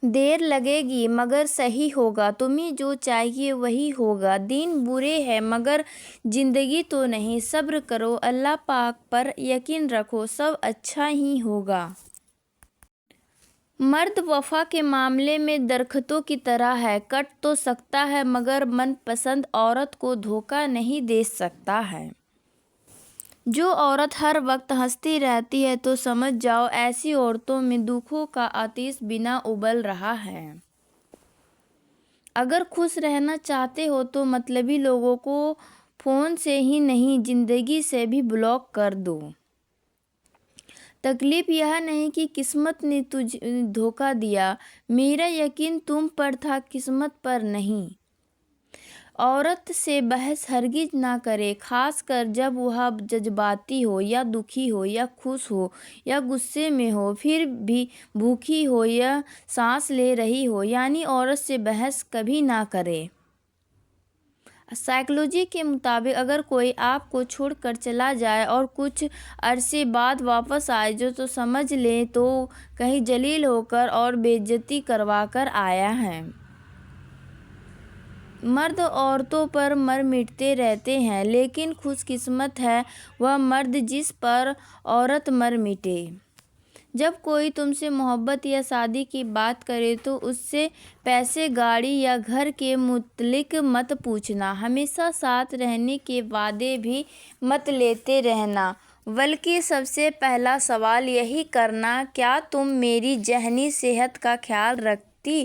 دیر لگے گی مگر صحیح ہوگا، تمہیں جو چاہیے وہی ہوگا۔ دن برے ہیں مگر زندگی تو نہیں، صبر کرو، اللہ پاک پر یقین رکھو، سب اچھا ہی ہوگا۔ مرد وفا کے معاملے میں درختوں کی طرح ہے، کٹ تو سکتا ہے مگر من پسند عورت کو دھوکہ نہیں دے سکتا ہے۔ جو عورت ہر وقت ہنستی رہتی ہے تو سمجھ جاؤ ایسی عورتوں میں دکھوں کا آتش بنا ابل رہا ہے۔ اگر خوش رہنا چاہتے ہو تو مطلبی لوگوں کو فون سے ہی نہیں زندگی سے بھی بلاک کر دو۔ تکلیف یہ نہیں کہ قسمت نے تجھے دھوکہ دیا، میرا یقین تم پر تھا قسمت پر نہیں۔ عورت سے بحث ہرگز نہ کرے، خاص کر جب وہ جذباتی ہو یا دکھی ہو یا خوش ہو یا غصے میں ہو، پھر بھی بھوکی ہو یا سانس لے رہی ہو، یعنی عورت سے بحث کبھی نہ کرے۔ سائیکالوجی کے مطابق اگر کوئی آپ کو چھوڑ کر چلا جائے اور کچھ عرصے بعد واپس آئے تو سمجھ لیں تو کہیں ذلیل ہو کر اور بے عزتی کروا کر آیا ہے۔ مرد عورتوں پر مر مٹتے رہتے ہیں لیکن خوش قسمت ہے وہ مرد جس پر عورت مر مٹے۔ جب کوئی تم سے محبت یا شادی کی بات کرے تو اس سے پیسے، گاڑی یا گھر کے متعلق مت پوچھنا، ہمیشہ ساتھ رہنے کے وعدے بھی مت لیتے رہنا، بلکہ سب سے پہلا سوال یہی کرنا، کیا تم میری ذہنی صحت کا خیال رکھتی؟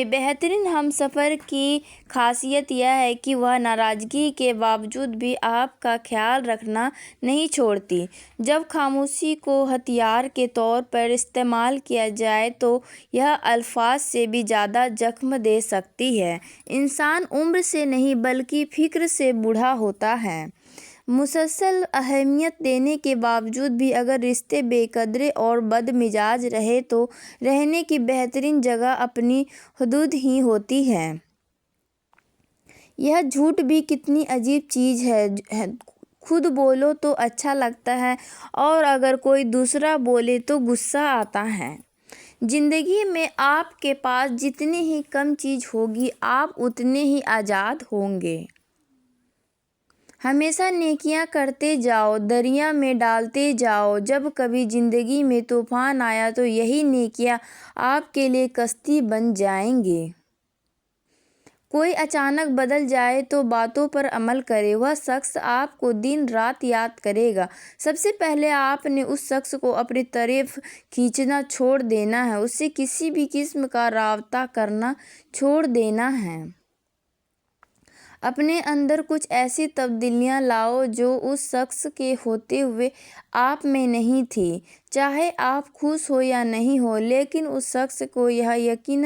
بہترین ہمسفر کی خاصیت یہ ہے کہ وہ ناراضگی کے باوجود بھی آپ کا خیال رکھنا نہیں چھوڑتی۔ جب خاموشی کو ہتھیار کے طور پر استعمال کیا جائے تو یہ الفاظ سے بھی زیادہ زخم دے سکتی ہے۔ انسان عمر سے نہیں بلکہ فکر سے بوڑھا ہوتا ہے۔ مسلسل اہمیت دینے کے باوجود بھی اگر رشتے بے قدر اور بد مزاج رہے تو رہنے کی بہترین جگہ اپنی حدود ہی ہوتی ہے۔ یہ جھوٹ بھی کتنی عجیب چیز ہے، خود بولو تو اچھا لگتا ہے اور اگر کوئی دوسرا بولے تو غصہ آتا ہے۔ زندگی میں آپ کے پاس جتنی ہی کم چیز ہوگی آپ اتنے ہی آزاد ہوں گے۔ ہمیشہ نیکیاں کرتے جاؤ، دریا میں ڈالتے جاؤ، جب کبھی زندگی میں طوفان آیا تو یہی نیکیاں آپ کے لیے کشتی بن جائیں گی۔ کوئی اچانک بدل جائے تو باتوں پر عمل کریں، وہ شخص آپ کو دن رات یاد کرے گا۔ سب سے پہلے آپ نے اس شخص کو اپنی طرف کھینچنا چھوڑ دینا ہے، اس سے کسی بھی قسم کا رابطہ کرنا چھوڑ دینا ہے۔ اپنے اندر کچھ ایسی تبدیلیاں لاؤ جو اس شخص کے ہوتے ہوئے آپ میں نہیں تھیں۔ چاہے آپ خوش ہو یا نہیں ہو، لیکن اس شخص کو یہ یقین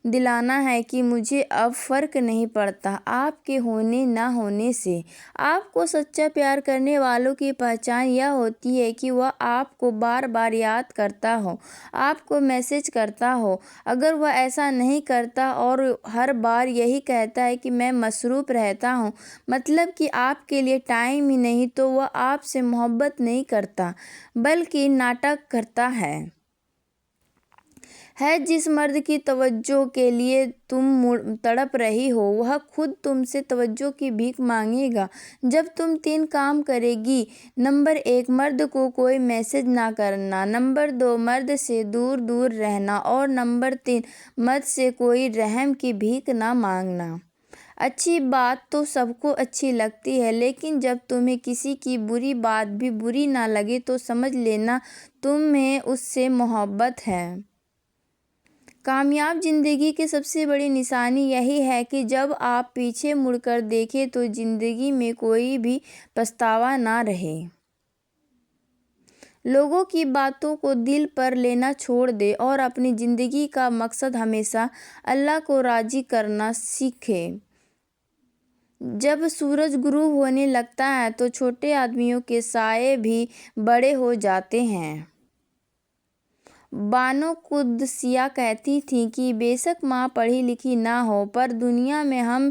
دلانا ہے کہ مجھے اب فرق نہیں پڑتا آپ کے ہونے نہ ہونے سے۔ آپ کو سچا پیار کرنے والوں کی پہچان یہ ہوتی ہے کہ وہ آپ کو بار بار یاد کرتا ہو، آپ کو میسج کرتا ہو۔ اگر وہ ایسا نہیں کرتا اور ہر بار یہی کہتا ہے کہ میں مصروف رہتا ہوں، مطلب کہ آپ کے لیے ٹائم ہی نہیں، تو وہ آپ سے محبت نہیں کرتا بلکہ ناٹک کرتا ہے۔ جس مرد کی توجہ کے لیے تم تڑپ رہی ہو وہ خود تم سے توجہ کی بھیک مانگے گا جب تم 3 کام کرے گی۔ نمبر 1، مرد کو کوئی میسج نہ کرنا۔ نمبر 2، مرد سے دور دور رہنا۔ اور نمبر 3، مرد سے کوئی رحم کی بھیک نہ مانگنا۔ اچھی بات تو سب کو اچھی لگتی ہے، لیکن جب تمہیں کسی کی بری بات بھی بری نہ لگے تو سمجھ لینا تمہیں اس سے محبت ہے۔ کامیاب زندگی کی سب سے بڑی نشانی یہی ہے کہ جب آپ پیچھے مڑ کر دیکھیں تو زندگی میں کوئی بھی پچھتاوا نہ رہے۔ لوگوں کی باتوں کو دل پر لینا چھوڑ دیں اور اپنی زندگی کا مقصد ہمیشہ اللہ کو راضی کرنا سیکھیں۔ جب سورج غروب ہونے لگتا ہے تو چھوٹے آدمیوں کے سائے بھی بڑے ہو جاتے ہیں۔ بانو قدسیہ کہتی تھیں کہ بے شک ماں پڑھی لکھی نہ ہو، پر دنیا میں ہم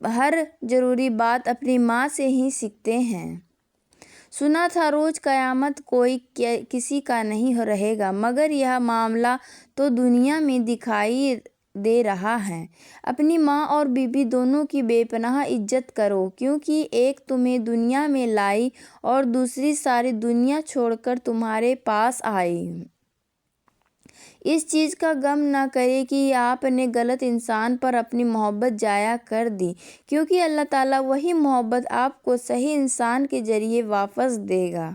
ہر ضروری بات اپنی ماں سے ہی سیکھتے ہیں۔ سنا تھا روز قیامت کوئی کسی کا نہیں رہے گا، مگر یہ معاملہ تو دنیا میں دکھائی دے رہا ہے۔ اپنی ماں اور بیوی دونوں کی بے پناہ عزت کرو، کیونکہ ایک تمہیں دنیا میں لائی اور دوسری ساری دنیا چھوڑ کر تمہارے پاس آئی۔ اس چیز کا غم نہ کریں کہ آپ نے غلط انسان پر اپنی محبت ضائع کر دی، کیونکہ اللہ تعالیٰ وہی محبت آپ کو صحیح انسان کے ذریعے واپس دے گا۔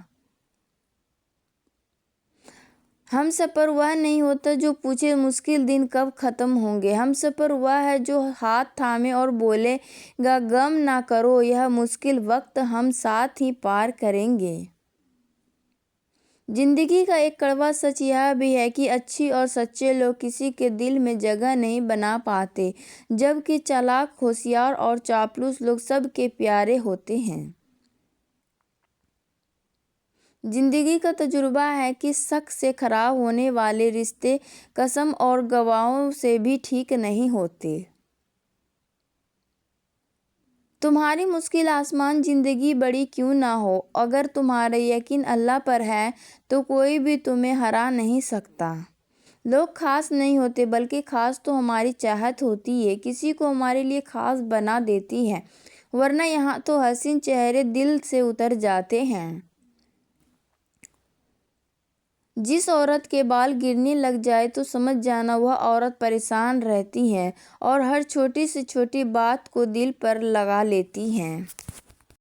ہم سفر وہ نہیں ہوتا جو پوچھے مشکل دن کب ختم ہوں گے، ہم سفر وہ ہے جو ہاتھ تھامے اور بولے گا غم نہ کرو، یہ مشکل وقت ہم ساتھ ہی پار کریں گے۔ زندگی کا ایک کڑوا سچ یہ بھی ہے کہ اچھی اور سچے لوگ کسی کے دل میں جگہ نہیں بنا پاتے، جبکہ چالاک، ہوشیار اور چاپلوس لوگ سب کے پیارے ہوتے ہیں۔ زندگی کا تجربہ ہے کہ شک سے خراب ہونے والے رشتے قسم اور گواہوں سے بھی ٹھیک نہیں ہوتے۔ تمہاری مشکل آسان زندگی بڑی کیوں نہ ہو، اگر تمہارا یقین اللہ پر ہے تو کوئی بھی تمہیں ہرا نہیں سکتا۔ لوگ خاص نہیں ہوتے، بلکہ خاص تو ہماری چاہت ہوتی ہے کسی کو ہمارے لیے خاص بنا دیتی ہے، ورنہ یہاں تو حسین چہرے دل سے اتر جاتے ہیں۔ جس عورت کے بال گرنے لگ جائے تو سمجھ جانا وہ عورت پریشان رہتی ہے اور ہر چھوٹی سے چھوٹی بات کو دل پر لگا لیتی ہے۔